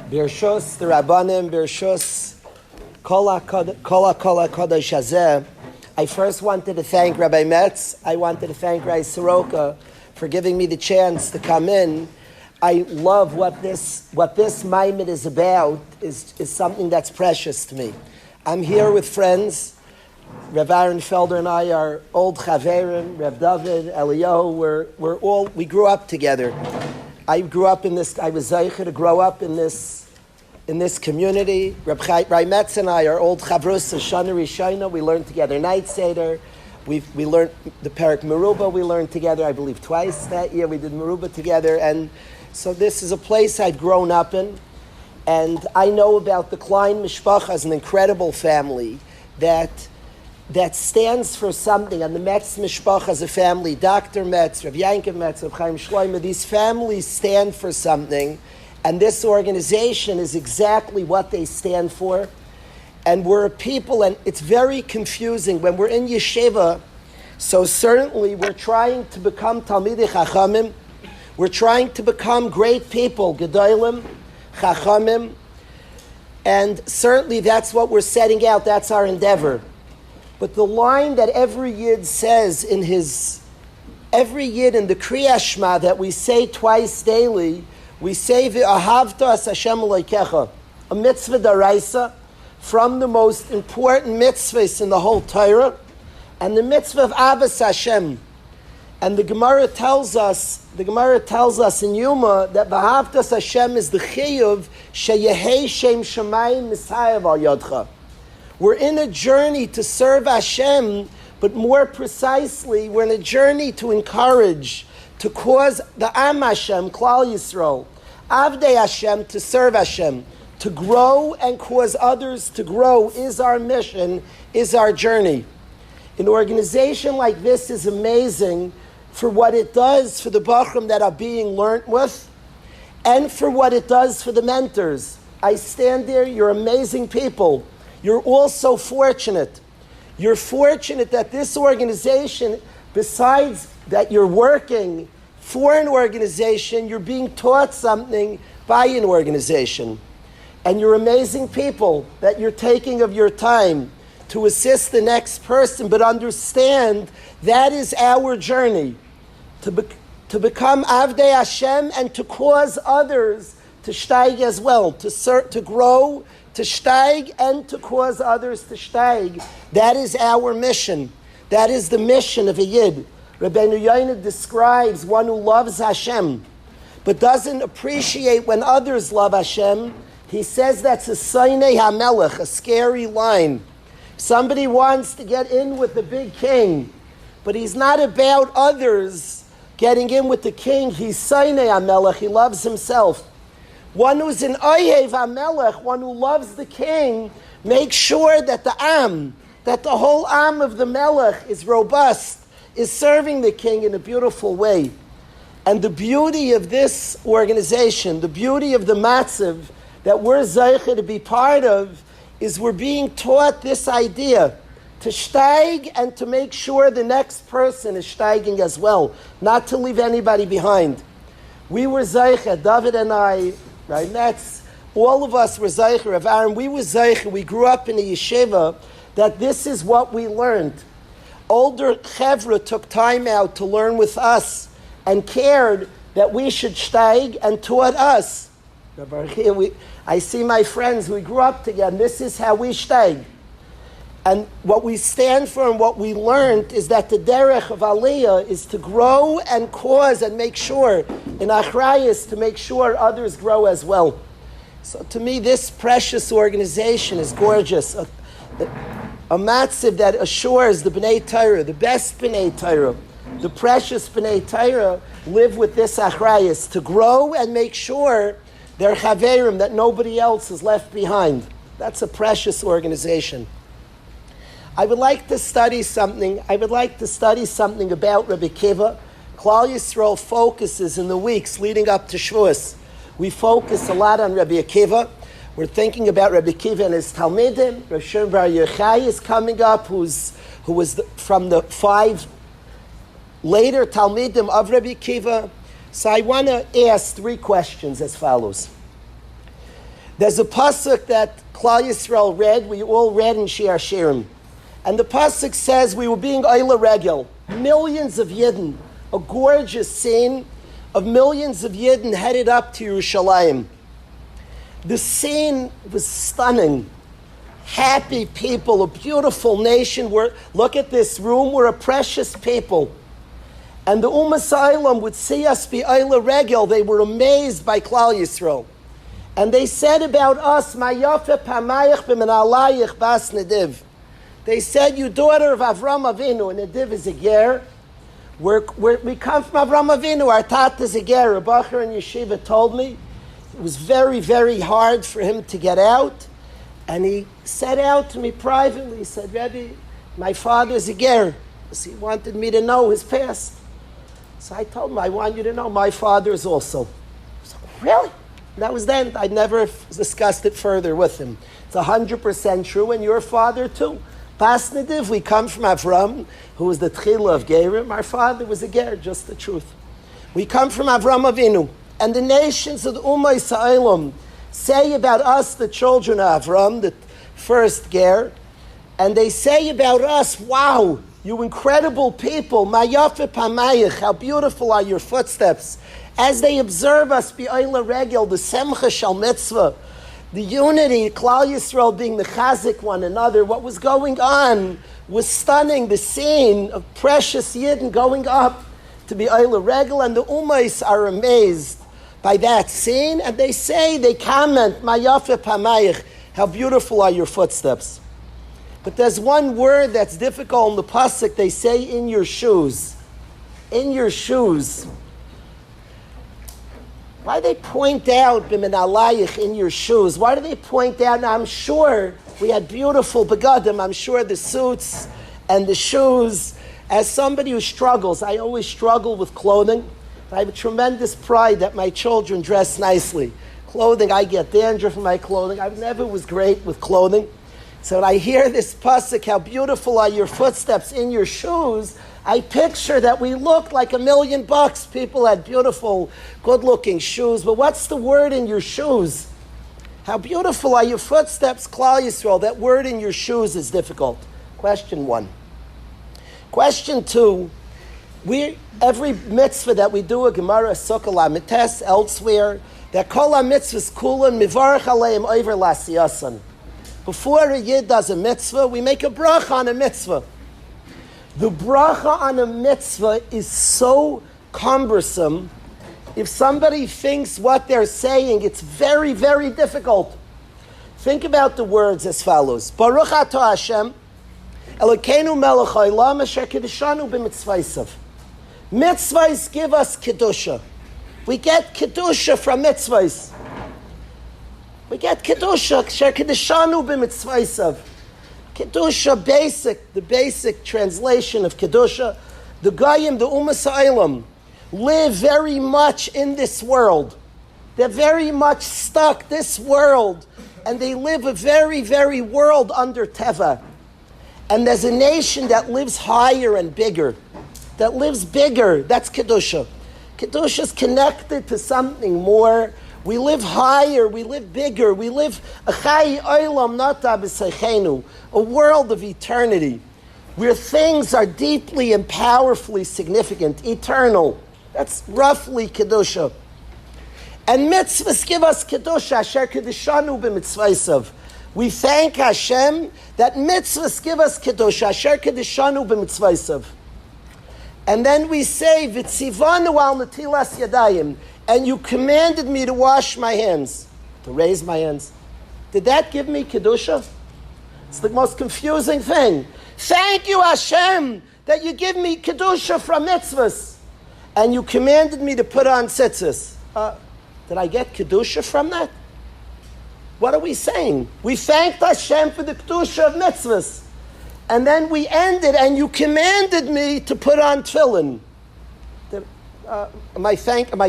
Birshos the Rabbanim, Birshos Kola Kodesh Hazeh. I first wanted to thank Rabbi Metz. I wanted to thank Rabbi Soroka for giving me the chance to come in. I love what this Maimed is about. Is something that's precious to me. I'm here with friends. Rav Aaron Felder and I are old Chaverim. Rav David, Eliyahu. We grew up together. I grew up in this. I was zeicher to grow up in this community. Rabbi Metz and I are old Chavrus Shana Rishayna. We learned together Night Seder. We learned the Perek Meruba. We learned together, I believe, twice that year. We did Meruba together, and so this is a place I've grown up in, and I know about the Klein Mishpacha as an incredible family that stands for something. And the Metz Mishpacha as a family, Dr. Metz, Rav Yankov Metz, Rav Chaim Shloimeh, these families stand for something, and this organization is exactly what they stand for. And we're a people, and it's very confusing when we're in yeshiva. So certainly we're trying to become Talmidei Chachamim. We're trying to become great people, Gedolim, Chachamim. And certainly that's what we're setting out. That's our endeavor. But the line that every Yid says every Yid in the Kriyas Shema that we say twice daily, we say V'ahavta as Hashem Elokecha, a mitzvah daraisa, from the most important mitzvahs in the whole Torah, and the mitzvah of Avos Hashem. And the Gemara tells us in Yuma that V'ahavta Hashem is the chiyuv sheyehei shem shemayim misayev al yodcha. We're in a journey to serve Hashem, but more precisely, we're in a journey to encourage, to cause the Am Hashem, Klal Yisrael, Avdei Hashem, to serve Hashem, to grow and cause others to grow is our mission, is our journey. An organization like this is amazing for what it does for the Bachrim that are being learnt with, and for what it does for the mentors. I stand there, you're amazing people. You're all so fortunate. You're fortunate that this organization, besides that you're working for an organization, you're being taught something by an organization. And you're amazing people that you're taking of your time to assist the next person, but understand that is our journey, to become Avdei Hashem and to cause others to steig as well, to grow, to steig, and to cause others to steig. That is our mission. That is the mission of a Yid. Rabbeinu Yonah describes one who loves Hashem, but doesn't appreciate when others love Hashem. He says that's a Sainei HaMelech, a scary line. Somebody wants to get in with the big king, but he's not about others getting in with the king. He's Sainei HaMelech, he loves himself. One who's an Oyev HaMelech, one who loves the king, makes sure that that the whole Am of the Melech is robust, is serving the king in a beautiful way. And the beauty of this organization, the beauty of the Matziv that we're zeicher to be part of, is we're being taught this idea to steig and to make sure the next person is steiging as well, not to leave anybody behind. We were zeicher, David and I, right? That's all of us were zeicher. Rav Aaron, we were zeicher. We grew up in a yeshiva that this is what we learned. Older chevra took time out to learn with us and cared that we should steig and taught us. I see my friends, we grew up together, this is how we steig. And what we stand for and what we learned is that the derech of Aliyah is to grow and cause and make sure, in Achrayas, to make sure others grow as well. So to me, this precious organization is gorgeous. A matziv that assures the B'nai Torah, the best B'nai Torah, the precious B'nai Torah, live with this Achrayas, to grow and make sure they're chaverim, that nobody else is left behind. That's a precious organization. I would like to study something about Rabbi Kiva. Klal Yisrael focuses in the weeks leading up to Shavuos. We focus a lot on Rabbi Akiva. We're thinking about Rabbi Kiva and his Talmidim. Rav Shimon Bar Yochai is coming up, who was from the 5 later Talmidim of Rabbi Kiva. So I want to ask 3 questions as follows. There's a pasuk that Klal Yisrael read, we all read in Shir Shirim. And the pasuk says we were being Oila Regel, millions of Yidden, a gorgeous scene of millions of Yidden headed up to Yerushalayim. The scene was stunning. Happy people, a beautiful nation. Look at this room, we're a precious people. And the Umas Ha'olam would see us be Oila Regel. They were amazed by Klal Yisrael. And they said about us, Ma yafe pamayich b'menalayich bas Nediv. They said, you daughter of Avram Avinu, and Nediv is a ger. We come from Avram Avinu, our tat is a ger. A bacher in yeshiva told me it was very, very hard for him to get out. And he said out to me privately, he said, Rebbe, my father's a ger. So he wanted me to know his past. So I told him, I want you to know my father is also. So, really? That was then. I never discussed it further with him. It's 100% true, and your father too. Bas Nediv, we come from Avram, who was the Tchila of Gerim. Our father was a Ger, just the truth. We come from Avram Avinu. And the nations of the Umas Ha'olam say about us, the children of Avram, the first Ger, and they say about us, wow, you incredible people, Ma yafe pamayich, how beautiful are your footsteps. As they observe us, Be'oila Regel, the Semcha Shal Mitzvah, the unity, Klal Yisrael being the chazik one another, what was going on was stunning. The scene of precious Yidden going up to Be'oila Regel, and the Umas are amazed by that scene, and they say, they comment, Ma yafe pamayich, how beautiful are your footsteps. But there's one word that's difficult in the pasuk. They say, in your shoes. In your shoes. Why do they point out, b'menalayich, in your shoes? Why do they point out? Now, I'm sure we had beautiful begadim. I'm sure the suits and the shoes. As somebody who struggles, I always struggle with clothing. I have a tremendous pride that my children dress nicely. Clothing, I get dandruff in my clothing. I never was great with clothing. So when I hear this pasuk, how beautiful are your footsteps in your shoes, I picture that we looked like $1,000,000. People had beautiful, good-looking shoes. But what's the word in your shoes? How beautiful are your footsteps, Klal Yisrael? That word in your shoes is difficult. Question 1. Question 2. Every mitzvah that we do, a Gemara, Sukkah, Mites, elsewhere, that kol ha-mitzvahs kulan mivarach aleim over lasiyasan. Before a Yid does a mitzvah, we make a bracha on a mitzvah. The bracha on a mitzvah is so cumbersome. If somebody thinks what they're saying, it's very, very difficult. Think about the words as follows. Baruch atah Hashem, Elokeinu melech haolam asher kiddushanu b'mitzvaysav. Mitzvahs give us kedusha. We get kedusha from mitzvahs. We get kedusha, asher kiddushanu b'mitzvaysav. Kedusha, the basic translation of Kedusha, the Goyim, the Umas Ha'olam, live very much in this world. They're very much stuck this world, and they live a very, very world under Teva. And there's a nation that lives higher and bigger, that lives bigger. That's Kedusha. Kedusha is connected to something more. We live higher, we live bigger, we live a world of eternity, where things are deeply and powerfully significant, eternal. That's roughly Kedusha. And mitzvahs give us Kedusha, asher kiddushanu b'mitzvaysav. We thank Hashem that mitzvahs give us Kedusha, asher kiddushanu b'mitzvaysav. And then we say, v'tzivanu al netilas yadayim, and you commanded me to wash my hands, to raise my hands. Did that give me Kedusha? It's the most confusing thing. Thank you, Hashem, that you give me Kedusha from mitzvahs. And you commanded me to put on tzitzis. Did I get Kedusha from that? What are we saying? We thanked Hashem for the Kedusha of mitzvahs. And then we ended, and you commanded me to put on tefillin. Am I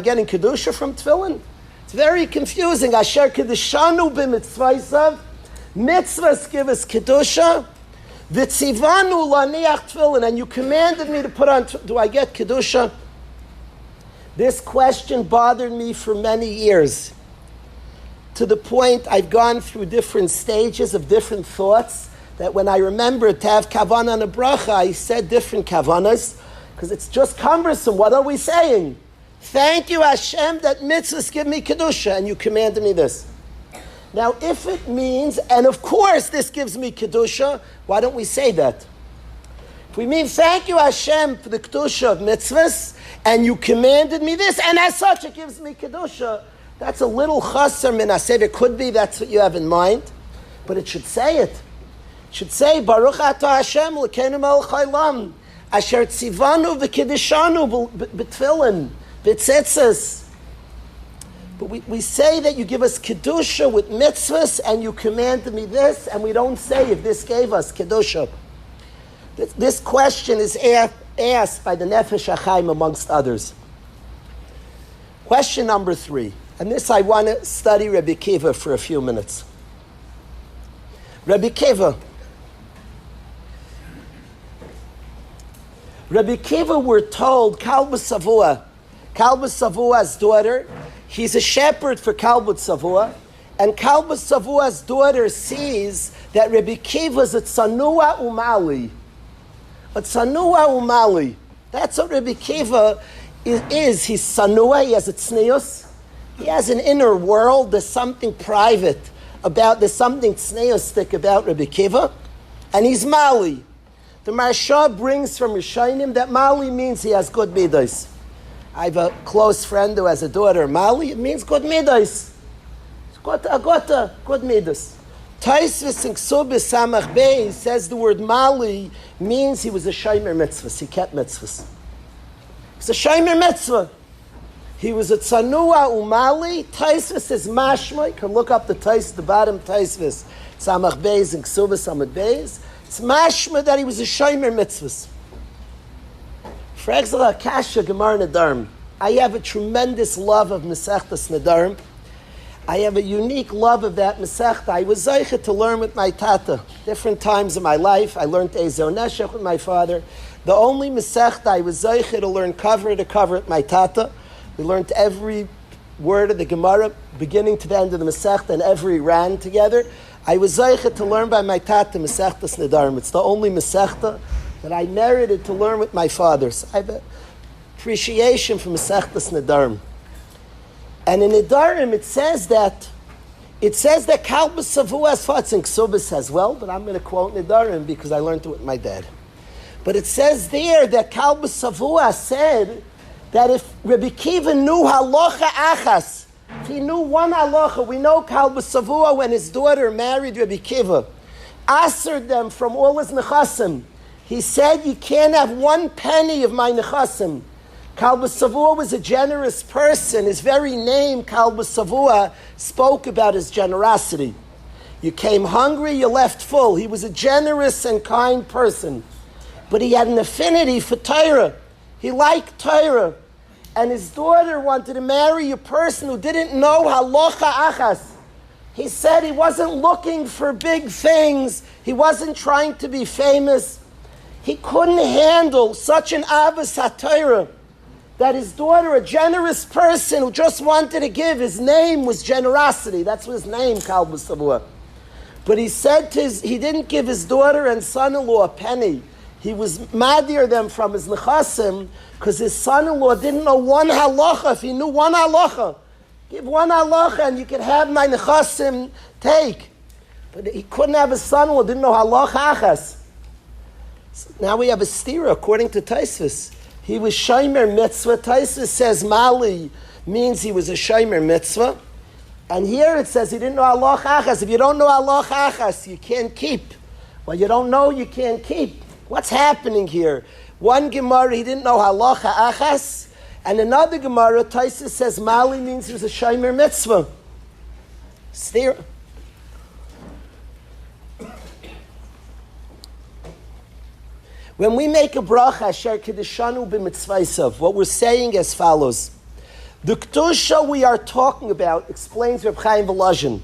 getting Kedusha from tefillin? It's very confusing. Asher kiddushanu b'mitzvaysav. Mitzvahs give us Kedusha. V'tzivanu laniach tefillin. And you commanded me to put on, do I get Kedusha? This question bothered me for many years. to the point I've gone through different stages of different thoughts, that when I remember to have kavanah and a bracha, I said different kavanas, because it's just cumbersome. What are we saying? Thank you, Hashem, that mitzvahs give me kedusha, and you commanded me this. Now, if it means, and of course this gives me kedusha, why don't we say that? If we mean, thank you, Hashem, for the kedusha of mitzvahs, and you commanded me this, and as such it gives me kedusha, that's a little chasar min hasev. It could be that's what you have in mind, but it should say it. It should say, Baruch atah Hashem, l'keinu melech haolam, asher tzivanu v'kedishanu b'tfilin, b'tzitzis. But we say that you give us kedusha with mitzvahs, and you commanded me this, and we don't say if this gave us kedusha. This question is asked by the Nefesh HaChaim amongst others. Question number 3. And this I want to study Rabbi Kiva for a few minutes. Rabbi Kiva, we're told, Kalba Savua's daughter, he's a shepherd for Kalba Savua, and Kalba Savua's daughter sees that Rabbi Kiva is a tsanua umali. A tsanua umali. That's what Rabbi Kiva is. He's tsanua, he has a tznius. He has an inner world. There's something private about, there's something tzniustic about Rabbi Kiva. And he's Mali. The Marsha brings from Rishonim that Mali means he has good midos. I have a close friend who has a daughter, Mali. It means good midos. Good midos. Taisvis in Ksubis Samach Bein says the word Mali means he was a shomer mitzvahs. He kept mitzvahs. He's a shomer mitzvah. He was a tsanua umali. Taisvis is mashma. You can look up the bottom Taisvis. Samach Beis and Ksubas Samach Beis. It's mashma that he was a shomer mitzvahs. Fragzala Kasha Gemar Nadarim. I have a tremendous love of Masechtas Nadarim. I have a unique love of that Masechta. I was zeicha to learn with my tata. Different times in my life, I learned Ezer Neshech with my father. The only Masechta I was zeicha to learn cover to cover with my tata. We learned every word of the Gemara, beginning to the end of the Masechta, and every ran together. I was zeicha to learn by my tata Masechtas Nadarim. It's the only Masechta that I merited to learn with my fathers. I have an appreciation for Masechtas Nadarim. And in Nadarim it says that Kalba Savua's Fatz in Ksubis as well, but I'm going to quote Nadarim because I learned it with my dad. But it says there that Kalba Savua said that if Rabbi Kiva knew halacha achas, if he knew one halacha, we know Kalba Savua when his daughter married Rabbi Kiva, answered them from all his nechasim. He said, you can't have 1 penny of my nechasim. Kalba Savua was a generous person. His very name, Kalba Savua, spoke about his generosity. You came hungry, you left full. He was a generous and kind person. But he had an affinity for Torah. He liked Torah. And his daughter wanted to marry a person who didn't know halacha achas. He said he wasn't looking for big things. He wasn't trying to be famous. He couldn't handle such an avos haTorah that his daughter, a generous person who just wanted to give, his name was generosity. That's what his name, Kalba Savua. But he said he didn't give his daughter and son-in-law a penny. He was madir them from his nechasim because his son-in-law didn't know one halacha. If he knew one halacha, give one halacha and you could have my nechasim take. But he couldn't have his son-in-law, didn't know halacha achas. So now we have a stira according to Taisvis. He was shomer mitzvah. Taisvis says Mali means he was a shomer mitzvah. And here it says he didn't know halacha achas. If you don't know halacha achas, you can't keep. Well, you don't know, you can't keep. What's happening here? One Gemara, he didn't know halacha achas, and another Gemara, Taisvis says Mali means he was a shomer mitzvah. Stira. When we make a bracha, asher kedishanu b'mitzvaysav, what we're saying as follows. The Kedusha we are talking about, explains Reb Chaim Volozhin.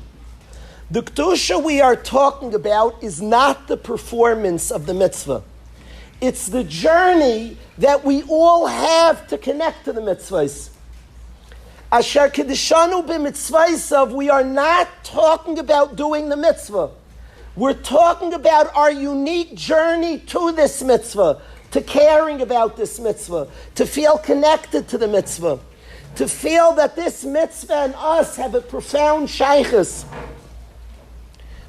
The Kedusha we are talking about is not the performance of the mitzvah. It's the journey that we all have to connect to the mitzvahs. Asher kedishanu b'mitzvaysav, we are not talking about doing the mitzvah. We're talking about our unique journey to this mitzvah, to caring about this mitzvah, to feel connected to the mitzvah, to feel that this mitzvah and us have a profound shaychus.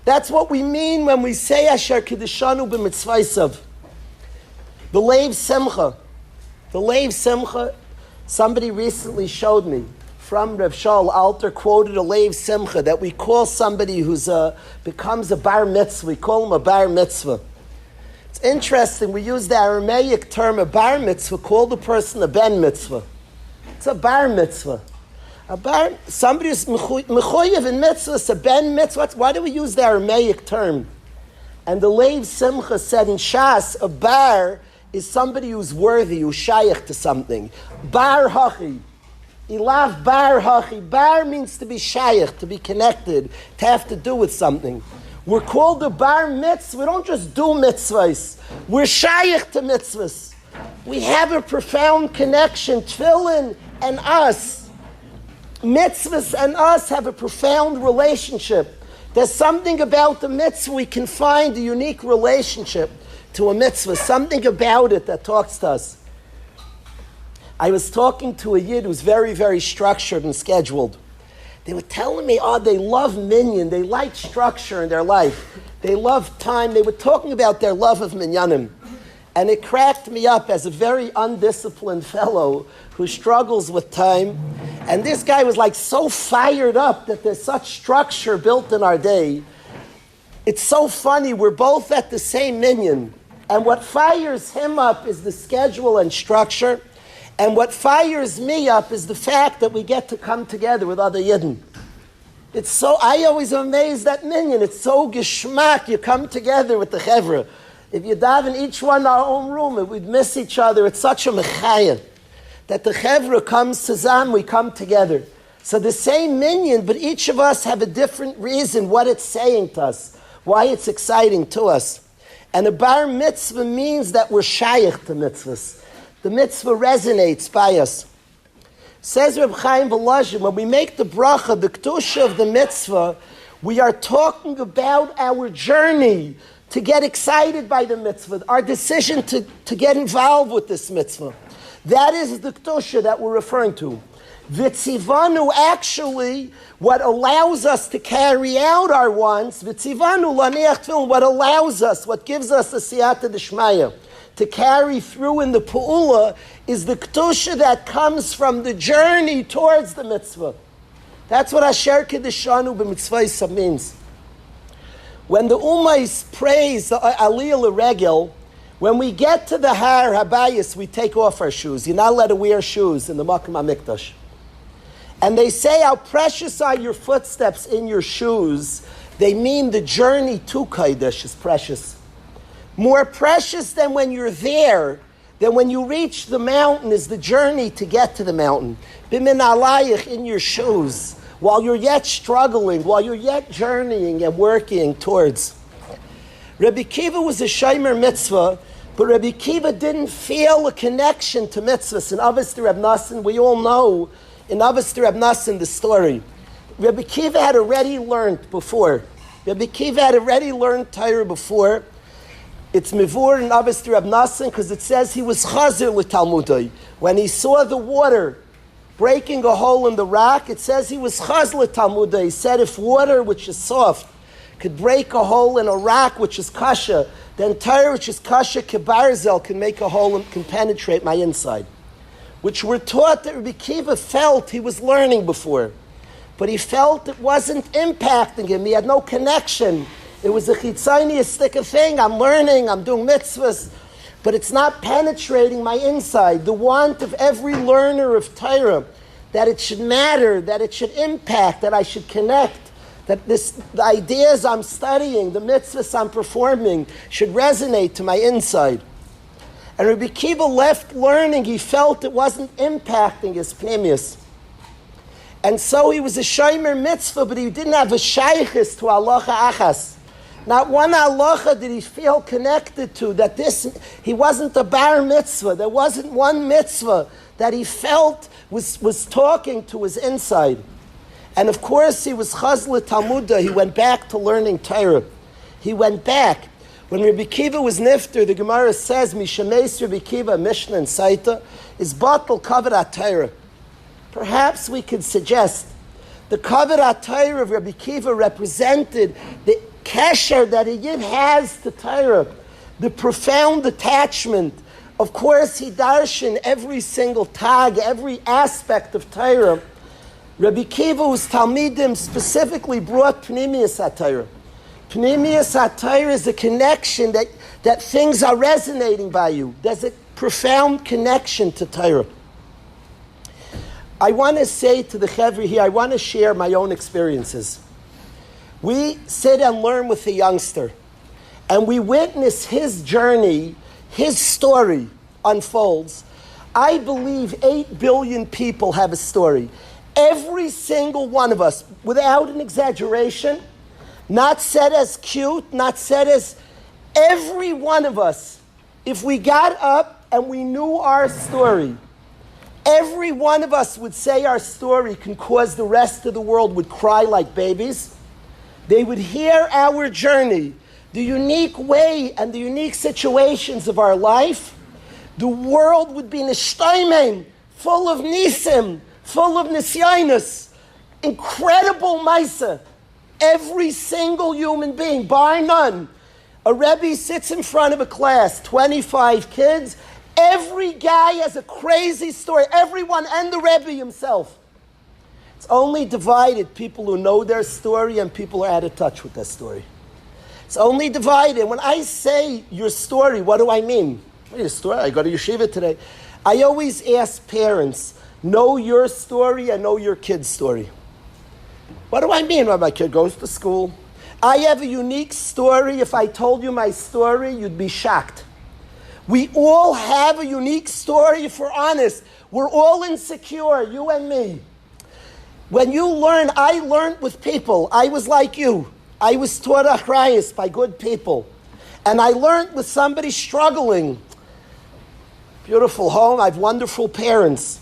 That's what we mean when we say Asher kedishanu b'mitzvaysav. The Leiv Simcha. The Leiv Simcha, somebody recently showed me, from Rav Shaul Alter, quoted a Leiv Simcha that we call somebody who's becomes a bar mitzvah. We call him a bar mitzvah. It's interesting. We use the Aramaic term a bar mitzvah. Call the person a ben mitzvah. It's a bar mitzvah. Somebody who's mechoyev in mitzvah, it's a ben mitzvah. Why do we use the Aramaic term? And the Leiv Simcha said in Shas, a bar is somebody who's worthy, who's shaykh to something. Bar hachi. Ilav bar hachi. Bar means to be shaykh, to be connected, to have to do with something. We're called a bar mitzvah. We don't just do mitzvahs. We're shaykh to mitzvahs. We have a profound connection. Tefillin and us, mitzvahs and us have a profound relationship. There's something about the mitzvah we can find a unique relationship to a mitzvah. Something about it that talks to us. I was talking to a yid who's very, very structured and scheduled. They were telling me, they love minyan. They like structure in their life. They love time. They were talking about their love of minyanim. And it cracked me up as a very undisciplined fellow who struggles with time. And this guy was like so fired up that there's such structure built in our day. It's so funny. We're both at the same minyan. And what fires him up is the schedule and structure. And what fires me up is the fact that we get to come together with other Yidden. I always am amazed at minyan. It's so geschmack. You come together with the chevra. If you daven each one in our own room, we'd miss each other. It's such a mechaya that the chevra comes to Zam, we come together. So the same minyan, but each of us have a different reason what it's saying to us, why it's exciting to us. And a bar mitzvah means that we're shaykh to mitzvahs. The mitzvah resonates by us. Says Reb Chaim Volozhin, when we make the bracha, the kedusha of the mitzvah, we are talking about our journey to get excited by the mitzvah, our decision to get involved with this mitzvah. That is the kedusha that we're referring to. Vitzivanu, actually, what allows us to carry out our wants, Vitzivanu laneach tefillin, what allows us, what gives us the siyata d'shmaya, to carry through in the pu'ula, is the kedusha that comes from the journey towards the mitzvah. That's what Asher kedishanu b'mitzvaysav means. When the Ummah prays the Aliyah L'Regel, when we get to the Har Habayis, we take off our shoes. You're not allowed to wear shoes in the Makom HaMikdash. And they say how precious are your footsteps in your shoes. They mean the journey to Kodesh is precious. More precious than when you're there, than when you reach the mountain, is the journey to get to the mountain. Bimin alayich, in your shoes, while you're yet struggling, while you're yet journeying and working towards. Rabbi Kiva was a shomer mitzvah, but Rabbi Kiva didn't feel a connection to mitzvahs. In Avos Reb Nassan, we all know, in Avos Reb Nassan, the story. Rabbi Kiva had already learned before. Rabbi Kiva had already learned Torah before. It's mivur in Avos Reb Nassan because it says he was chazer l'talmudai. When he saw the water breaking a hole in the rock, it says he was chazer l'talmudai. He said if water, which is soft, could break a hole in a rock, which is kasha, then Torah, which is kasha kebarzel, can make a hole and can penetrate my inside. Which we're taught that Rabbi Kiva felt he was learning before. But he felt it wasn't impacting him. He had no connection. It was a chitzoniistic thing. I'm learning, I'm doing mitzvahs, but it's not penetrating my inside. The want of every learner of Torah, that it should matter, that it should impact, that I should connect, that the ideas I'm studying, the mitzvahs I'm performing, should resonate to my inside. And Rabbi Kiva left learning. He felt it wasn't impacting his pnimius. And so he was a shomer mitzvah, but he didn't have a shaychus to halacha achas. Not one halacha did he feel connected to, that he wasn't a bar mitzvah. There wasn't one mitzvah that he felt was talking to his inside. And of course, he was chazla Talmudah. He went back to learning Torah. He went back. When Rabbi Kiva was nifter, the Gemara says, Mishameis Rabbi Kiva, Mishnah and Saita, is batal kavod HaTorah. Perhaps we could suggest the kavod HaTorah of Rabbi Kiva represented the kesher that a yid has to Torah, the profound attachment. Of course, he darshan every single tag, every aspect of Torah. Rabbi Kiva's Talmidim specifically brought Pnimius HaTorah. Pnimius HaTorah is a connection that things are resonating by you. There's a profound connection to Torah. I want to say to the Chevri here, I want to share my own experiences. We sit and learn with a youngster, and we witness his journey, his story unfolds. I believe 8 billion people have a story. Every single one of us, without an exaggeration, not said as cute, not said as, every one of us, if we got up and we knew our story, every one of us would say our story can cause the rest of the world would cry like babies. They would hear our journey, the unique way and the unique situations of our life. The world would be nishtaimim, full of nisim, full of nisyainus, incredible maisa. Every single human being, bar none. A Rebbe sits in front of a class, 25 kids. Every guy has a crazy story. Everyone, and the Rebbe himself. It's only divided people who know their story and people who are out of touch with their story. It's only divided. When I say your story, what do I mean? Your story? I go to yeshiva today. I always ask parents, know your story and know your kid's story. What do I mean? Well, my kid goes to school. I have a unique story. If I told you my story, you'd be shocked. We all have a unique story, if we're honest. We're all insecure, you and me. When you learn, I learned with people. I was like you. I was taught achrayus by good people. And I learned with somebody struggling. Beautiful home, I have wonderful parents.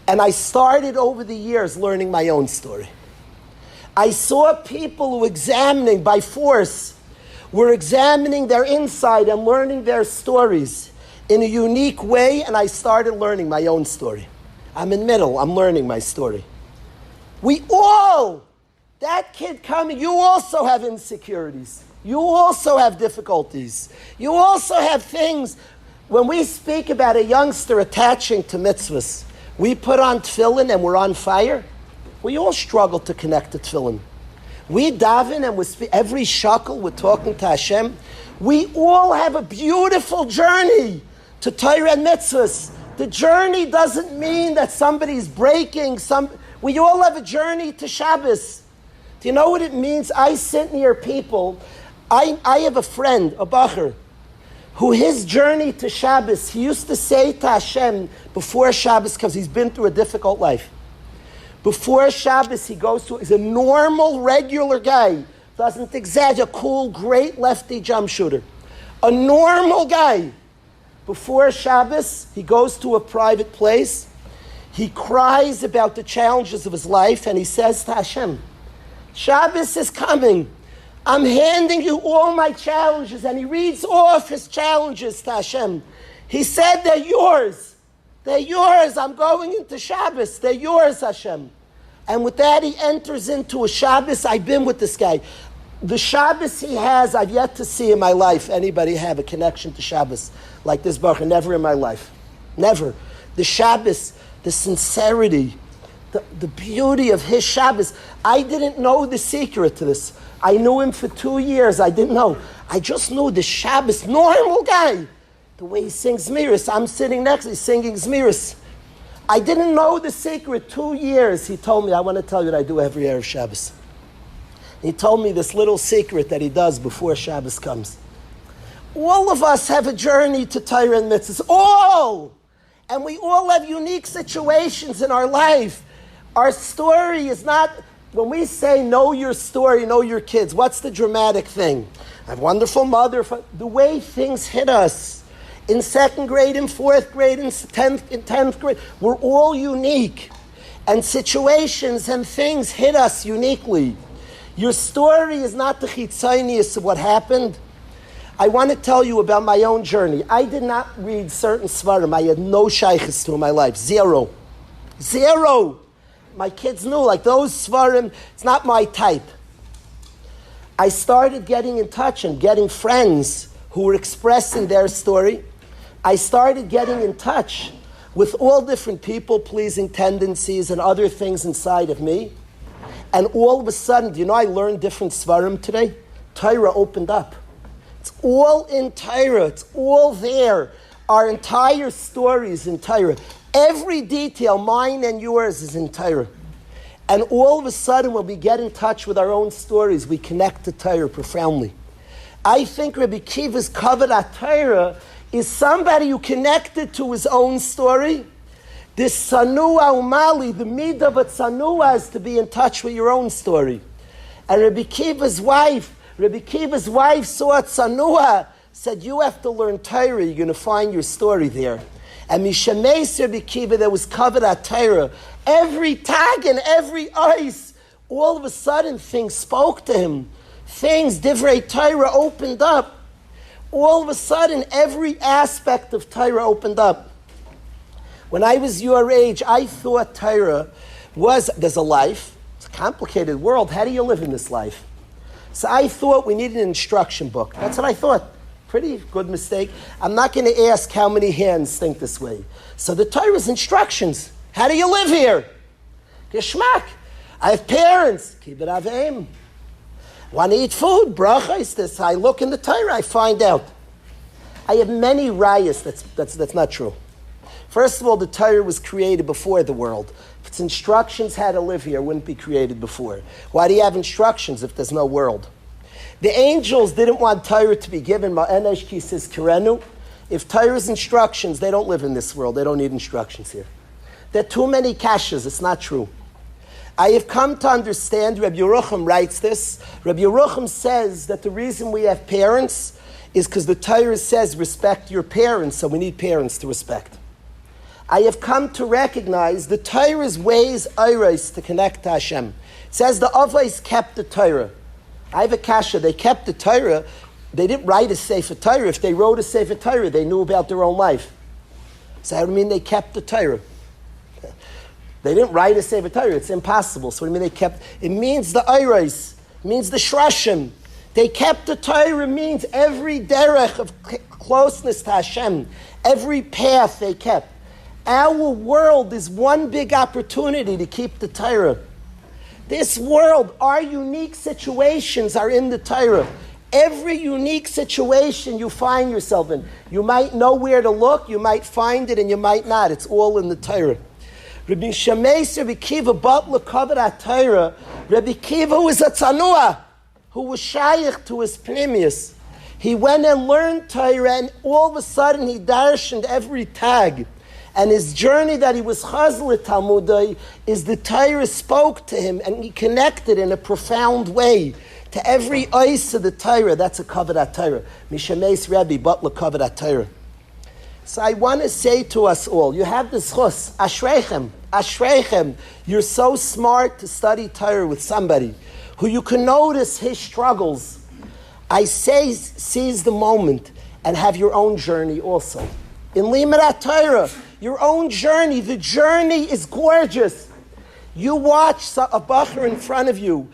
And I started over the years learning my own story. I saw people who examining by force, were examining their inside and learning their stories in a unique way, and I started learning my own story. I'm in middle, I'm learning my story. We all, that kid coming, you also have insecurities. You also have difficulties. You also have things. When we speak about a youngster attaching to mitzvahs, we put on tefillin and we're on fire. We all struggle to connect to tefillin. We daven and we every shakel we're talking to Hashem. We all have a beautiful journey to Torah and mitzvahs. The journey doesn't mean that somebody's breaking. We all have a journey to Shabbos. Do you know what it means? I sit near people. I have a friend, a bacher, who his journey to Shabbos, he used to say to Hashem before Shabbos, because he's been through a difficult life. Before Shabbos, he's a normal, regular guy. Doesn't exaggerate, a cool, great lefty jump shooter. A normal guy. Before Shabbos, he goes to a private place. He cries about the challenges of his life, and he says to Hashem, Shabbos is coming. I'm handing you all my challenges. And he reads off his challenges to Hashem. He said, they're yours. They're yours. I'm going into Shabbos. They're yours, Hashem. And with that, he enters into a Shabbos. I've been with this guy. The Shabbos he has, I've yet to see in my life anybody have a connection to Shabbos like this baruch. Never in my life. Never. The Shabbos, the sincerity, the beauty of his Shabbos. I didn't know the secret to this. I knew him for 2 years. I didn't know. I just knew the Shabbos, normal guy. The way he sings Zmiris. I'm sitting next to him singing Zmiris. I didn't know the secret. 2 years, he told me, I want to tell you what I do every Erev Shabbos. He told me this little secret that he does before Shabbos comes. All of us have a journey to Torah and mitzvahs. All! And we all have unique situations in our life. Our story is not, when we say know your story, know your kids, what's the dramatic thing? I have a wonderful mother. The way things hit us in 2nd grade, in 4th grade, in 10th grade, we're all unique. And situations and things hit us uniquely. Your story is not the chitzonius of what happened. I want to tell you about my own journey. I did not read certain svarim. I had no shaykhs to in my life. Zero. My kids knew, like those svarim, it's not my type. I started getting in touch and getting friends who were expressing their story. I started getting in touch with all different people-pleasing tendencies and other things inside of me. And all of a sudden, do you know I learned different svarim today? Torah opened up. It's all in Torah. It's all there. Our entire story is in Torah. Every detail, mine and yours, is in Torah. And all of a sudden, when we get in touch with our own stories, we connect to Torah profoundly. I think Rabbi Kiva's covered at Torah is somebody who connected to his own story. This sanua umali, the mid of a sanua is to be in touch with your own story. And Rabbi Kiva's wife saw sanua, said, you have to learn Torah, you're going to find your story there. And Mishameis Rabbi Kiva that was covered at Torah, every tag and every ice, all of a sudden things spoke to him. Things, Divrei Torah opened up. All of a sudden every aspect of Torah opened up. When I was your age, I thought Torah was, there's a life, it's a complicated world, how do you live in this life? So I thought we needed an instruction book. That's what I thought. Pretty good mistake. I'm not going to ask how many hands think this way. So the Torah's instructions. How do you live here? Geschmack. I have parents. Kibbut Avim. Want to eat food? Bracha is this. I look in the Torah, I find out. I have many rayas. That's not true. First of all, the Torah was created before the world. If its instructions how to live here, it wouldn't be created before. Why do you have instructions if there's no world? The angels didn't want Torah to be given. Ma'enesh ki says kirenu. If Torah's instructions, they don't live in this world. They don't need instructions here. There are too many kashas. It's not true. I have come to understand, Rabbi Yerucham writes this. Rabbi Yerucham says that the reason we have parents is because the Torah says respect your parents, so we need parents to respect. I have come to recognize the Torah's ways ayros to connect to Hashem. It says the Avos kept the Torah. I have a kasha. They kept the Torah. They didn't write a Sefer Torah. If they wrote a Sefer Torah, they knew about their own life. So I mean they kept the Torah. They didn't write a Sefer Torah. It's impossible. So what do you mean they kept? It means the ayros. It means the shrashim. They kept the Torah means every derech of closeness to Hashem. Every path they kept. Our world is one big opportunity to keep the Torah. This world, our unique situations are in the Torah. Every unique situation you find yourself in. You might know where to look, you might find it, and you might not. It's all in the Torah. Rabbi Shameis, Rabbi Kiva, Batla covered at Torah. Rabbi Kiva was a tzanua, who was shaykh to his pnimius. He went and learned Torah, and all of a sudden he darshaned every tag. And his journey that he was chazal Talmudai is the Torah spoke to him and he connected in a profound way to every ice of the Torah. That's a kavod Torah. Mishameis Rebbe, Butler kavod Torah. So I want to say to us all, you have this chus, ashreichem, ashreichem. You're so smart to study Torah with somebody who you can notice his struggles. I say, seize the moment and have your own journey also. In Limud Torah, your own journey. The journey is gorgeous. You watch a bacher in front of you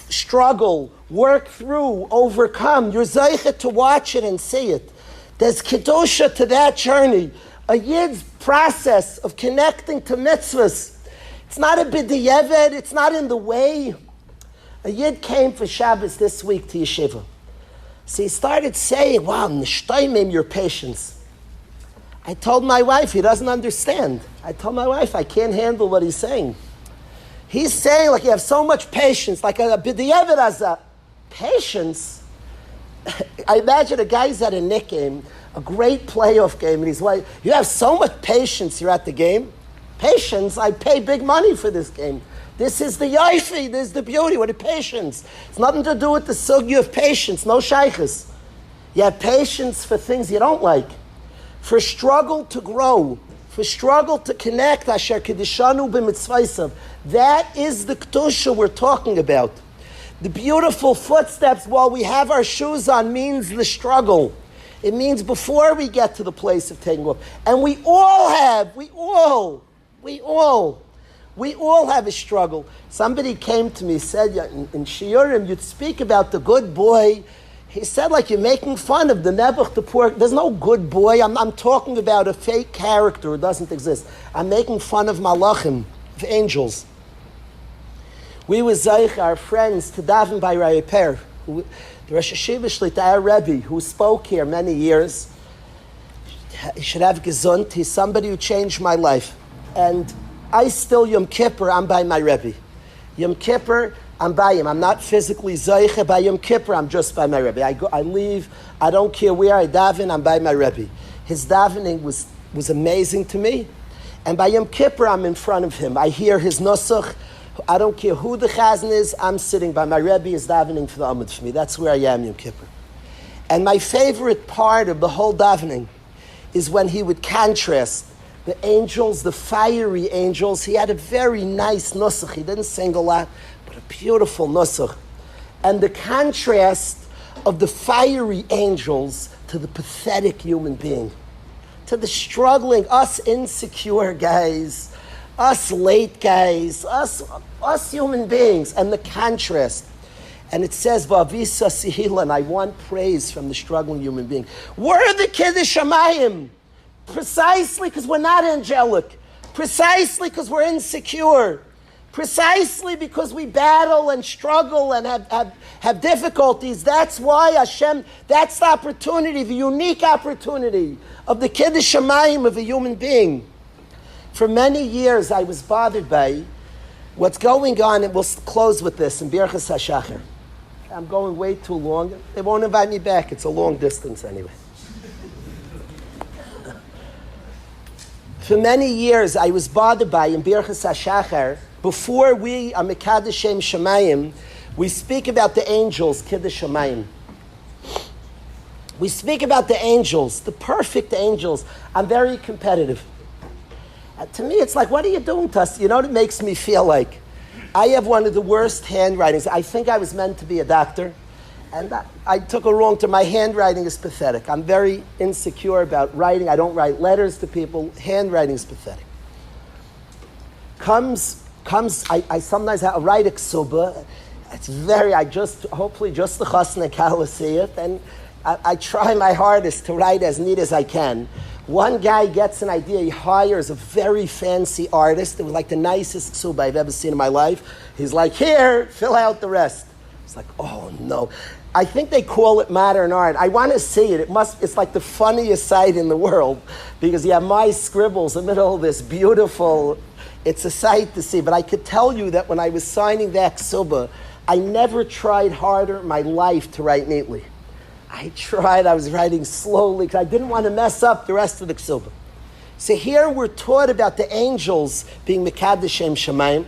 struggle, work through, overcome. You're zeichet to watch it and see it. There's kedusha to that journey. A yid's process of connecting to mitzvahs. It's not a b'diavad. It's not in the way. A yid came for Shabbos this week to yeshiva. So he started saying, wow, nishtaimim your patience. I told my wife, he doesn't understand. I told my wife, I can't handle what he's saying. He's saying, like, you have so much patience, like a b'diavad azah. Patience? I imagine a guy's at a Knick game, a great playoff game, and he's like, you have so much patience, you're at the game. Patience? I pay big money for this game. This is the yaifi, this is the beauty, with the patience. It's nothing to do with the sugya of patience, no shaykhs. You have patience for things you don't like, for struggle to grow, for struggle to connect, asher kedishanu b'mitzvaysav. That is the kedusha we're talking about. The beautiful footsteps while we have our shoes on means the struggle. It means before we get to the place of taking off. And we all have a struggle. Somebody came to me, said, in Shiurim, you'd speak about the good boy. He said, like, you're making fun of the Nebuch, the poor. There's no good boy. I'm talking about a fake character who doesn't exist. I'm making fun of malachim, of angels. We were Zayich, our friends, to daven by Rabbi Per, the Rosh Hashiva Shlita, our Rebbe, who spoke here many years. He should have gesund. He's somebody who changed my life. And I still, Yom Kippur, I'm by my Rebbe. Yom Kippur, I'm by him. I'm not physically Zayich. By Yom Kippur, I'm just by my Rebbe. I leave. I don't care where I daven. I'm by my Rebbe. His davening was amazing to me. And by Yom Kippur, I'm in front of him. I hear his nusach. I don't care who the chazan is. I'm sitting by my Rebbe is davening for the Amud for me. That's where I am Yom Kippur. And my favorite part of the whole davening is when he would contrast the angels, the fiery angels. He had a very nice nusach. He didn't sing a lot, but a beautiful nusach. And the contrast of the fiery angels to the pathetic human being, to the struggling, us insecure guys, us late guys, us human beings, and the contrast. And it says, Vavisa Sihila, and I want praise from the struggling human being. We're the Kiddush Shamayim, precisely because we're not angelic, precisely because we're insecure, precisely because we battle and struggle and have difficulties. That's why Hashem, that's the opportunity, the unique opportunity of the Kiddush Shamayim of a human being. For many years, I was bothered by what's going on, and we'll close with this in Birchas HaShachar. I'm going way too long. They won't invite me back. It's a long distance anyway. For many years, I was bothered by in Birchas HaShachar, before we are Mekadosh Shem Shemayim, we speak about the angels, Kiddush Shamayim. We speak about the angels, the perfect angels. I'm very competitive. To me, it's like, what are you doing to us? You know what it makes me feel like? I have one of the worst handwritings. I think I was meant to be a doctor, and I took a wrong turn. My handwriting is pathetic. I'm very insecure about writing. I don't write letters to people. Handwriting is pathetic. I sometimes write a ksuba. It's hopefully just the chasna kala see it, and I try my hardest to write as neat as I can. One guy gets an idea, he hires a very fancy artist. It was like the nicest ksuba I've ever seen in my life. He's like, here, fill out the rest. It's like, oh no. I think they call it modern art. I want to see it. It's like the funniest sight in the world, because you have my scribbles in the middle of this beautiful, it's a sight to see. But I could tell you that when I was signing that ksuba, I never tried harder in my life to write neatly. I was writing slowly because I didn't want to mess up the rest of the ksuba. So here we're taught about the angels being Mekadosh Shem Shemayim,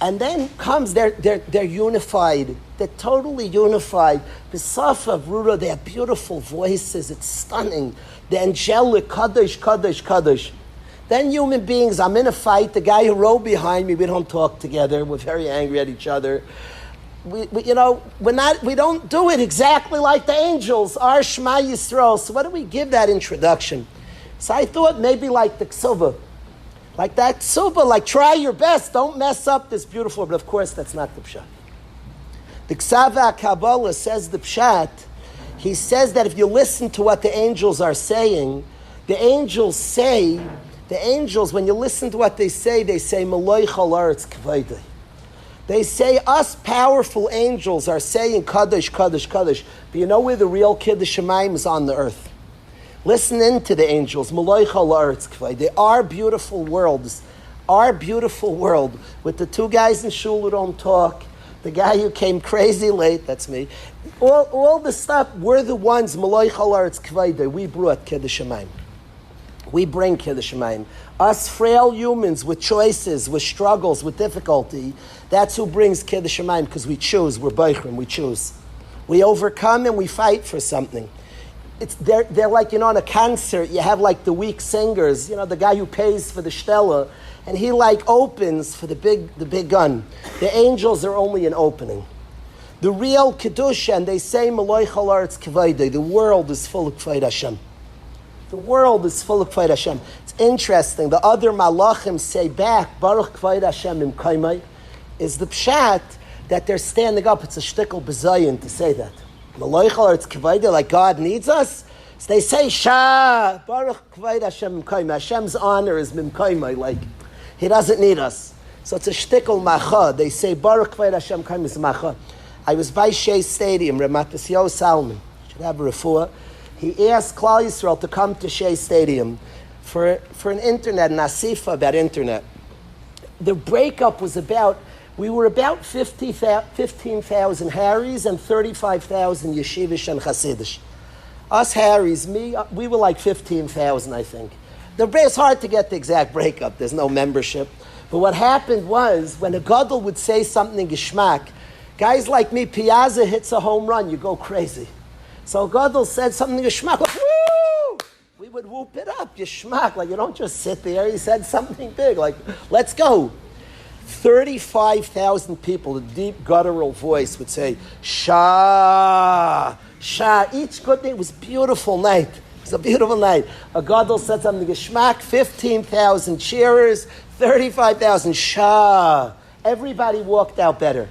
and then comes they're unified. They're totally unified. B'safa Ruda, they have beautiful voices. It's stunning. The angelic Kadosh, Kadosh, Kadosh. Then human beings, I'm in a fight. The guy who rode behind me, we don't talk together. We're very angry at each other. We don't do it exactly like the angels. Our Shema Yisrael. So what do we give that introduction? So I thought maybe like the ksuba. Like that ksuba, like try your best. Don't mess up this beautiful, but of course that's not the pshat. The Ksava Kabbalah says the pshat. He says that if you listen to what the angels are saying, the angels, when you listen to what they say, Malay Chalar Kvaydei. They say us powerful angels are saying Kadosh, Kadosh, Kadosh. But you know where the real Kiddush Shamayim is? On the earth. Listen in to the angels. They are beautiful worlds. Our beautiful world. With the two guys in shul who don't talk. The guy who came crazy late, that's me. All the stuff, we're the ones, we brought Kiddush Shamayim. We bring Kiddush Shemayim. Us frail humans with choices, with struggles, with difficulty, that's who brings Kiddush Shemayim, because we choose, we're Beichrim, we choose. We overcome and we fight for something. They're like, on a concert, you have like the weak singers, the guy who pays for the shtella, and he like opens for the big gun. The angels are only an opening. The real Kedusha, and they say, Maloi Chalar's Kavayde, the world is full of Kvayd Hashem. The world is full of Kvayd Hashem. It's interesting, the other Malachim say back, Baruch Kvayd Hashem im Kaimai, is the pshat that they're standing up. It's a shtickle bezayin to say that. Maloi Chalar's Kavayde, like God needs us. So they say, Shah, Baruch Kvayd Hashem im Kaimai. Hashem's honor is mim Kaimai, like He doesn't need us. So it's a shtickle macha. They say, Baruch Kvayd Hashem Kaim is macha. I was by Shea Stadium, Ramat Yisrael Salman, should have a refuah. He asked Klal Yisrael to come to Shea Stadium for an internet, an asifa about internet. The breakup was we were about 15,000 Harrys and 35,000 Yeshivish and Hasidish. Us Harrys, we were like 15,000, I think. It's hard to get the exact breakup. There's no membership. But what happened was, when a gadol would say something geschmack, guys like me, Piazza hits a home run, you go crazy. So a gadol said something geschmack, like, woo! We would whoop it up, geschmack. Like, you don't just sit there. He said something big, like, let's go. 35,000 people, a deep guttural voice would say, Shah, Shah. Each good thing, it was a beautiful night. It was a beautiful night. A gadol said something geschmack, 15,000 cheerers, 35,000 Shah. Everybody walked out better.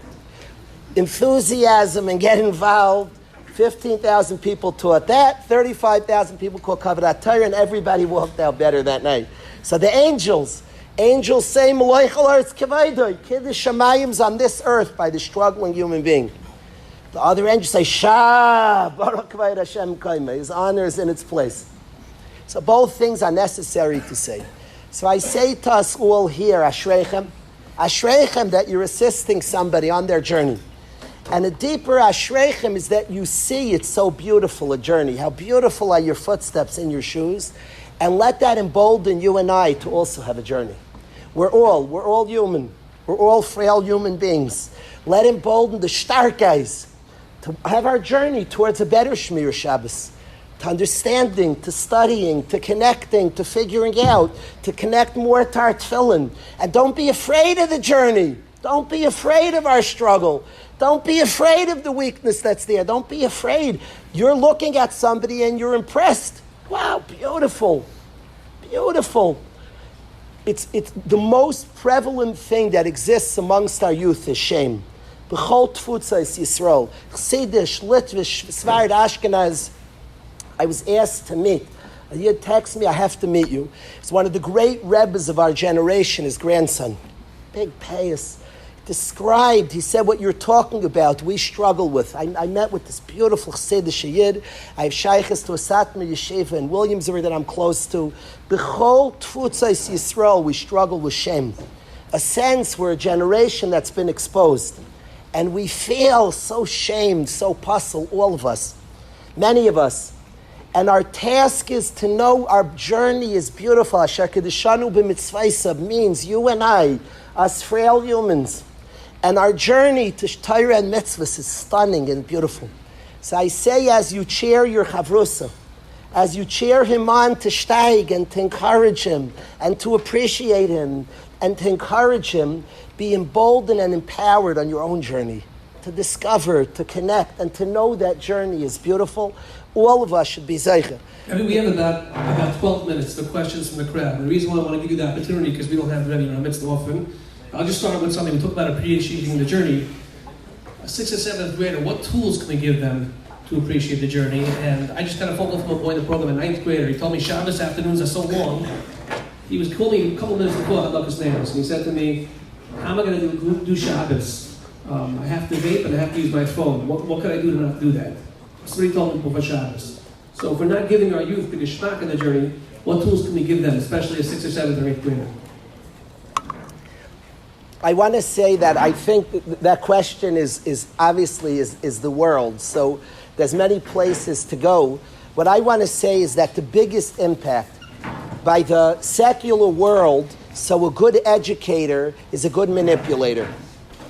Enthusiasm and get involved. 15,000 people taught that. 35,000 people called Kavadat Torah, and everybody walked out better that night. So the angels say, Maloi Chalar's Kavayda, Kiddush Shemayim's on this earth by the struggling human being. The other angels say, Shah, Baruch Kvayd Hashem Kaima. His honor is in its place. So both things are necessary to say. So I say to us all here, Ashreichem, that you're assisting somebody on their journey. And a deeper Ashreichem is that you see it's so beautiful, a journey. How beautiful are your footsteps in your shoes. And let that embolden you and I to also have a journey. We're all human. We're all frail human beings. Let embolden the stark guys to have our journey towards a better Shmir Shabbos, to understanding, to studying, to connecting, to figuring out, to connect more to our tefillin. And don't be afraid of the journey. Don't be afraid of our struggle. Don't be afraid of the weakness that's there. Don't be afraid. You're looking at somebody and you're impressed. Wow, beautiful. Beautiful. It's the most prevalent thing that exists amongst our youth is shame. B'chol tfutzos Yisrael, Chassidish, Litvish, Sfarad, Ashkenaz. I was asked to meet. A yid texted me, I have to meet you. It's one of the great rebbes of our generation, his grandson. Big payas. Described, he said, what you're talking about, we struggle with. I met with this beautiful Chassidish yid. I have shaykhs to a Satmar Yeshiva in Williamsburg that I'm close to. B'chol tfutzos Yisrael, we struggle with shame. A sense we're a generation that's been exposed. And we feel so shamed, so puzzled, all of us, many of us. And our task is to know our journey is beautiful. Asher kedeshanu b'mitzvaysa means you and I, us frail humans. And our journey to Torah and mitzvahs is stunning and beautiful. So I say, as you cheer your chavrusa, as you cheer him on to steig and to encourage him and to appreciate him and to encourage him, be emboldened and empowered on your own journey, to discover, to connect, and to know that journey is beautiful. All of us should be zeicha. I mean, we have about 12 minutes for questions from the crowd. The reason why I want to give you the opportunity, because we don't have Rebbe in our midst often, I'll just start with something. We talk about appreciating the journey. A 6th or 7th grader, what tools can we give them to appreciate the journey? And I just kind of followed up from a boy in the program, a 9th grader. He told me Shabbos afternoons are so long. He was calling me a couple minutes before I his nails, and he said to me, how am I going to do Shabbos? I have to vape and I have to use my phone. What can I do to not do that? That's what he told me before Shabbos. So if we're not giving our youth the geschmack in the journey, what tools can we give them, especially a 6th or 7th or 8th grader? I want to say that I think that question is obviously the world. So there's many places to go. What I want to say is that the biggest impact by the secular world, so a good educator is a good manipulator.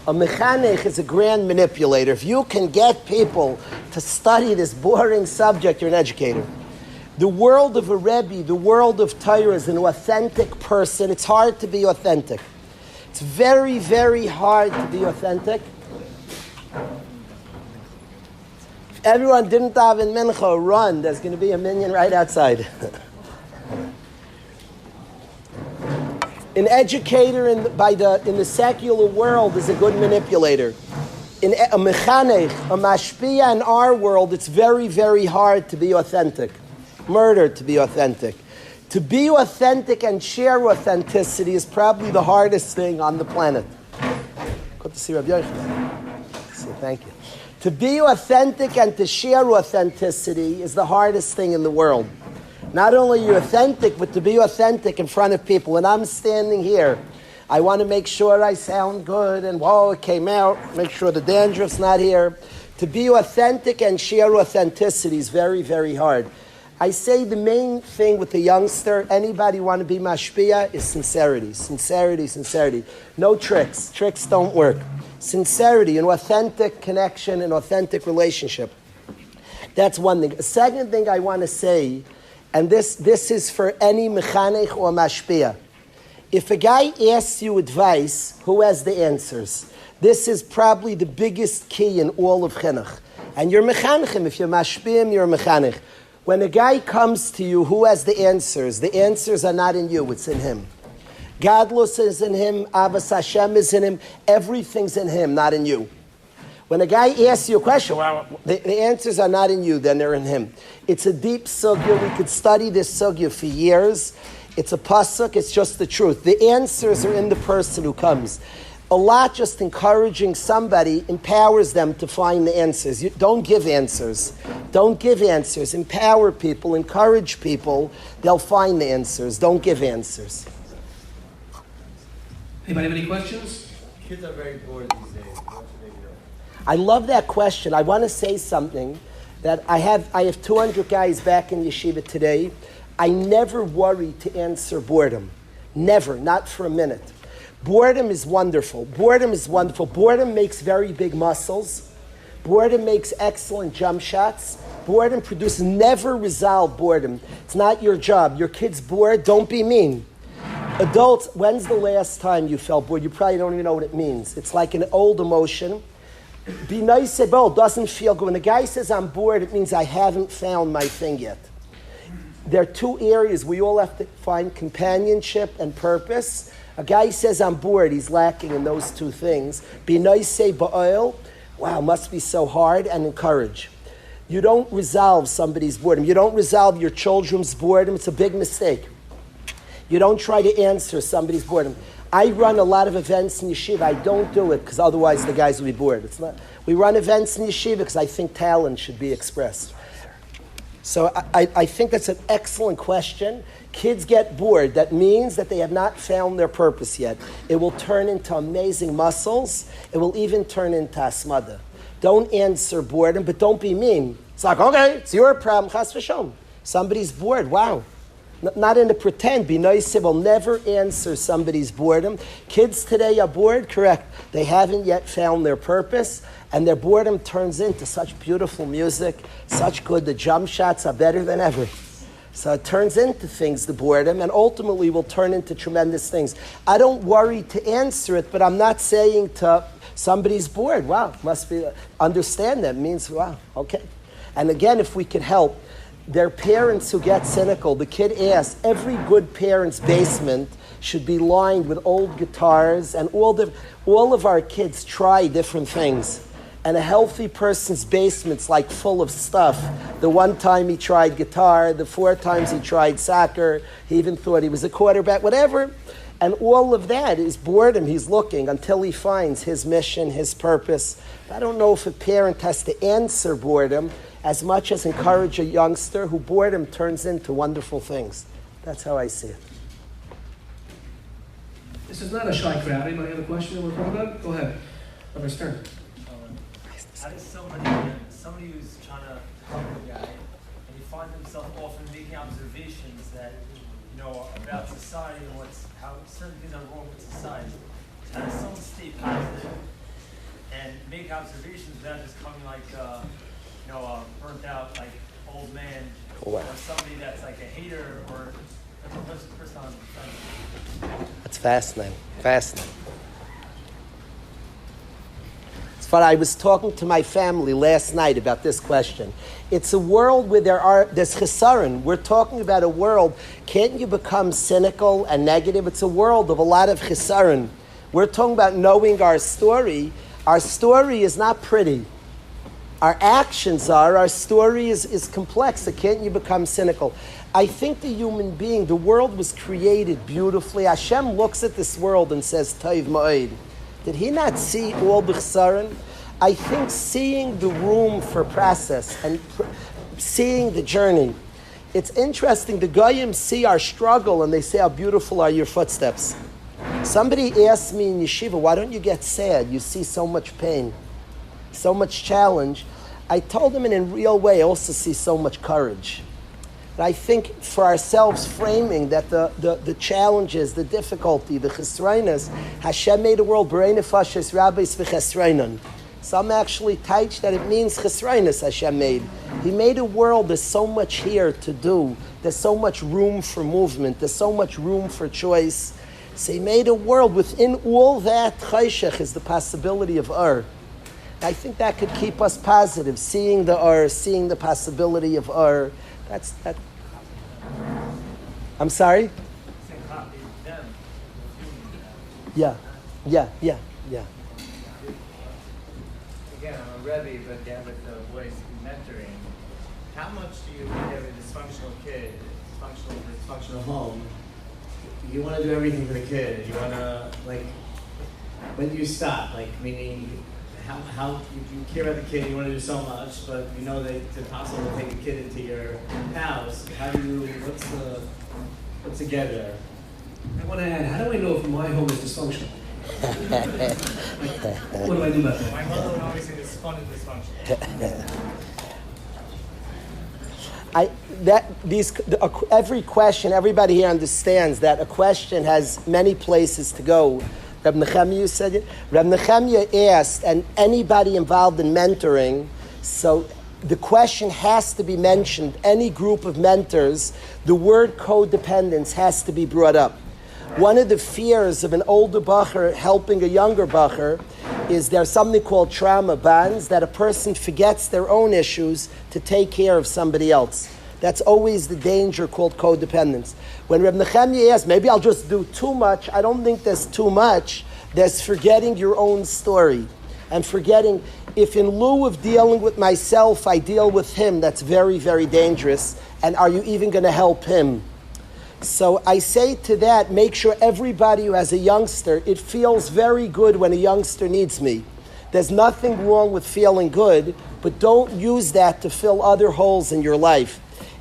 A mechanech is a grand manipulator. If you can get people to study this boring subject, you're an educator. The world of a Rebbe, the world of Torah is an authentic person. It's hard to be authentic. It's very, very hard to be authentic. If everyone didn't have in Mincha, run. There's going to be a minion right outside. An educator in the secular world is a good manipulator. In a mechanech, a mashpia in our world, it's very, very hard to be authentic. Murder to be authentic. To be authentic and share authenticity is probably the hardest thing on the planet. Good to see Rabbi Yochanan. So thank you. To be authentic and to share authenticity is the hardest thing in the world. Not only are you authentic, but to be authentic in front of people. When I'm standing here, I want to make sure I sound good and whoa, it came out. Make sure the dandruff's not here. To be authentic and share authenticity is very, very hard. I say the main thing with the youngster, anybody want to be mashpia, is sincerity. Sincerity, sincerity. No tricks. Tricks don't work. Sincerity, an authentic connection, an authentic relationship. That's one thing. A second thing I want to say, and this is for any mechanech or mashpia. If a guy asks you advice, who has the answers? This is probably the biggest key in all of chinuch. And you're mechanechim. If you're mashpiim, you're mechanech. When a guy comes to you, who has the answers? The answers are not in you, it's in him. Gadlus is in him, Avas Hashem is in him, everything's in him, not in you. When a guy asks you a question, well, the answers are not in you, then they're in him. It's a deep sugya. We could study this sugya for years. It's a pasuk, it's just the truth. The answers are in the person who comes. A lot just encouraging somebody empowers them to find the answers. You don't give answers. Don't give answers. Empower people, encourage people. They'll find the answers. Don't give answers. Anybody have any questions? Kids are very bored these days. What should they do? I love that question. I want to say something that I have 200 guys back in yeshiva today. I never worry to answer boredom. Never, not for a minute. Boredom is wonderful. Boredom is wonderful. Boredom makes very big muscles. Boredom makes excellent jump shots. Boredom produces, never resolve boredom. It's not your job. Your kid's bored, don't be mean. Adults, when's the last time you felt bored? You probably don't even know what it means. It's like an old emotion. Be nice about it doesn't feel good. When a guy says I'm bored, it means I haven't found my thing yet. There are two areas we all have to find companionship and purpose. A guy says I'm bored, he's lacking in those two things. Be nice, say ba'oil, wow, must be so hard, and encourage. You don't resolve somebody's boredom. You don't resolve your children's boredom. It's a big mistake. You don't try to answer somebody's boredom. I run a lot of events in yeshiva. I don't do it because otherwise the guys will be bored. It's not. We run events in yeshiva because I think talent should be expressed. So I think that's an excellent question. Kids get bored. That means that they have not found their purpose yet. It will turn into amazing muscles. It will even turn into asmada. Don't answer boredom, but don't be mean. It's like, okay, it's your problem. Chas v'shom. Somebody's bored. Wow. Not in the pretend. Be nice. Will never answer somebody's boredom. Kids today are bored. Correct. They haven't yet found their purpose. And their boredom turns into such beautiful music, such good, the jump shots are better than ever. So it turns into things, the boredom, and ultimately will turn into tremendous things. I don't worry to answer it, but I'm not saying to somebody's bored. Wow, must be, understand that. It means, wow, okay. And again, if we could help, there are parents who get cynical. The kid asks, every good parent's basement should be lined with old guitars, and all of our kids try different things. And a healthy person's basement's like full of stuff. The one time he tried guitar, the 4 times he tried soccer, he even thought he was a quarterback, whatever. And all of that is boredom. He's looking until he finds his mission, his purpose. I don't know if a parent has to answer boredom as much as encourage a youngster who boredom turns into wonderful things. That's how I see it. This is not a shy crowd. Anybody have a question we're talking about? Go ahead. Rabbi Stern. How does somebody who's trying to help a guy, and he finds himself often making observations that about society and how certain things are wrong with society. How does someone stay positive and make observations without just coming like, burnt out like old man, Wow. or somebody that's like a hater or a person on the fence? That's fascinating. Fascinating. It's funny. I was talking to my family last night about this question. It's a world where there's chesaron. We're talking about a world. Can't you become cynical and negative? It's a world of a lot of chesaron. We're talking about knowing our story. Our story is not pretty. Our actions are. Our story is complex. So can't you become cynical? I think the human being, the world was created beautifully. Hashem looks at this world and says, Tov Ma'od. Did he not see all the chesaron? I think seeing the room for process and seeing the journey. It's interesting. The Goyim see our struggle and they say, how beautiful are your footsteps. Somebody asked me in yeshiva, why don't you get sad? You see so much pain, so much challenge. I told him in a real way, I also see so much courage. And I think for ourselves framing that the challenges, the difficulty, the chesroinus, Hashem made a world, Bein nefashos rabbeis v'chesroinon. Some actually teach that it means chesroinus Hashem made. He made a world, there's so much here to do. There's so much room for movement. There's so much room for choice. So he made a world. Within all that, chayshech is the possibility of Ur. I think that could keep us positive, seeing the Ur, seeing the possibility of Ur. That's that. I'm sorry? Yeah. Again, I'm a Rebbe, but yeah, with the voice mentoring. How much do you have a dysfunctional kid, dysfunctional home? You want to do everything for the kid. You want to, when do you stop? Meaning, how you care about the kid, you want to do so much, but you know that it's impossible to take a kid into your house. How do you, what's the get there? I want to add, how do I know if my home is dysfunctional? What do I do about that? My mother would always say this fun is dysfunctional. Every question, everybody here understands that a question has many places to go. Reb Nechemia said it. Reb Nechemia asked, and anybody involved in mentoring, so the question has to be mentioned. Any group of mentors, the word codependence has to be brought up. One of the fears of an older bacher helping a younger bacher is there's something called trauma bonds, that a person forgets their own issues to take care of somebody else. That's always the danger called codependence. When Reb Nechemia asked, maybe I'll just do too much, I don't think there's too much. There's forgetting your own story. And forgetting, if in lieu of dealing with myself, I deal with him, that's very, very dangerous. And are you even going to help him? So I say to that, make sure everybody who has a youngster, it feels very good when a youngster needs me. There's nothing wrong with feeling good, but don't use that to fill other holes in your life.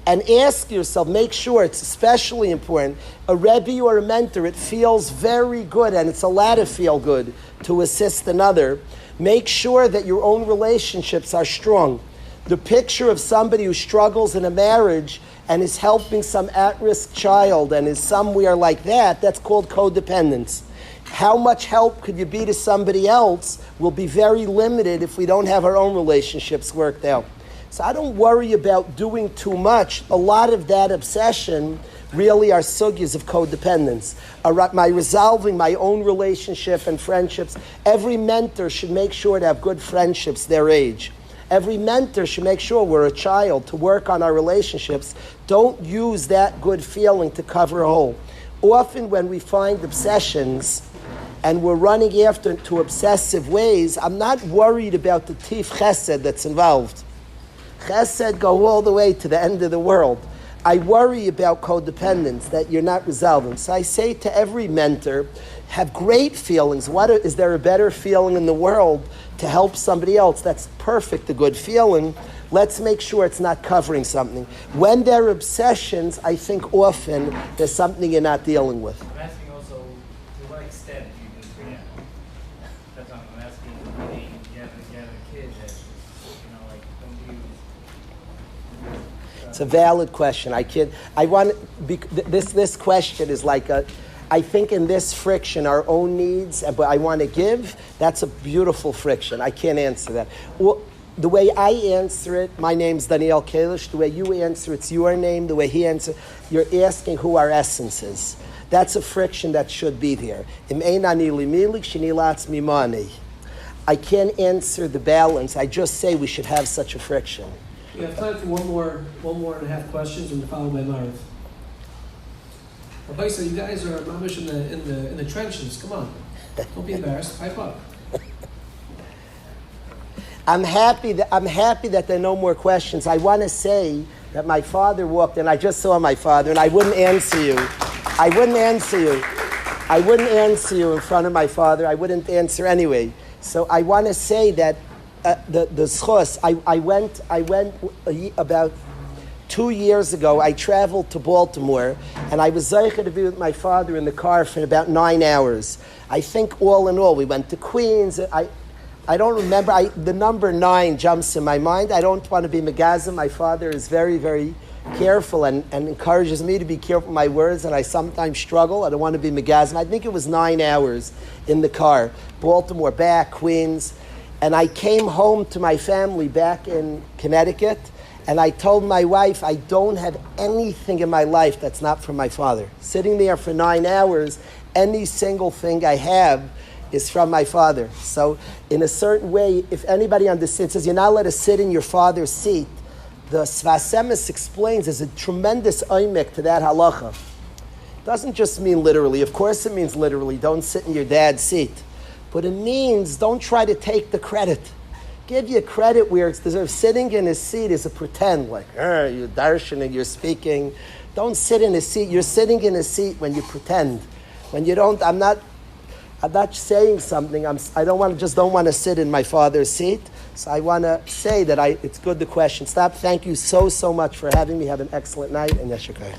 And ask yourself, make sure, it's especially important, a Rebbe or a mentor, it feels very good, and it's allowed to feel good to assist another. Make sure that your own relationships are strong. The picture of somebody who struggles in a marriage and is helping some at-risk child and is somewhere like that, that's called codependence. How much help could you be to somebody else will be very limited if we don't have our own relationships worked out. So I don't worry about doing too much. A lot of that obsession really are sugyas of codependence. My resolving my own relationship and friendships. Every mentor should make sure to have good friendships their age. Every mentor should make sure we're a child to work on our relationships. Don't use that good feeling to cover a hole. Often when we find obsessions and we're running after to obsessive ways, I'm not worried about the tif chesed that's involved. Chesed go all the way to the end of the world. I worry about codependence, that you're not resolving. So I say to every mentor, have great feelings. Is there a better feeling in the world to help somebody else? That's perfect, a good feeling. Let's make sure it's not covering something. When there are obsessions, I think often there's something you're not dealing with. I'm asking also, to what extent do you just react? That's what I'm asking. Meaning, you have a kid that, don't It's a valid question. This question is like I think in this friction, our own needs, but I want to give, that's a beautiful friction. I can't answer that. Well, the way I answer it, my name's Rabbi Kalish. The way you answer it's your name. The way he answers, you're asking who our essence is. That's a friction that should be there. I can't answer the balance. I just say we should have such a friction. We have time for one more and a half questions, and followed by Marav. Rabbi, so you guys are mamish in the trenches. Come on, don't be embarrassed. Pipe up. I'm happy that there are no more questions. I want to say that my father walked in. I just saw my father, and I wouldn't answer you. I wouldn't answer you in front of my father. I wouldn't answer anyway. So I want to say that the schos. I went about 2 years ago. I traveled to Baltimore, and I was zeicher to be with my father in the car for about 9 hours. I think all in all, we went to Queens. I don't remember. The number 9 jumps in my mind. I don't want to be megazim. My father is very, very careful and encourages me to be careful with my words, and I sometimes struggle. I don't want to be megazim. I think it was 9 hours in the car. Baltimore, back, Queens. And I came home to my family back in Connecticut, and I told my wife, I don't have anything in my life that's not from my father. Sitting there for 9 hours, any single thing I have is from my father. So in a certain way, if anybody understands, says you're not allowed to sit in your father's seat, the Sfas Emes explains there's a tremendous oimek to that halacha. It doesn't just mean literally. Of course it means literally. Don't sit in your dad's seat. But it means don't try to take the credit. Give you credit where it's deserved. Sitting in his seat is a pretend, like, you're darshaning, you're speaking. Don't sit in his seat. You're sitting in his seat when you pretend. When you don't, I'm not saying something. I don't want to sit in my father's seat. So I want to say that it's good the question. Stop. Thank you so much for having me. Have an excellent night, and Yeshua.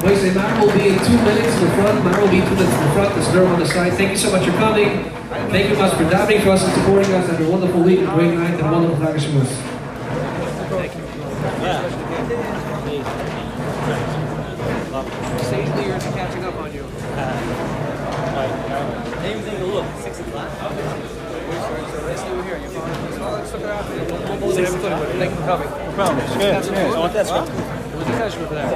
Wednesday, Mar will be in 2 minutes in the front. Mar will be 2 minutes in the front. There's a on the side. Thank you so much for coming. Thank you much for davening for us and supporting us. Have a wonderful week, a great night, and a wonderful Chag HaShavuos. Thank you. Sage leaders are catching up on you. Same thing to look, 6 o'clock. I see you here. Your phone. Let's look around. Thank you for coming. No problem. Good. I want that. It was a pleasure for that.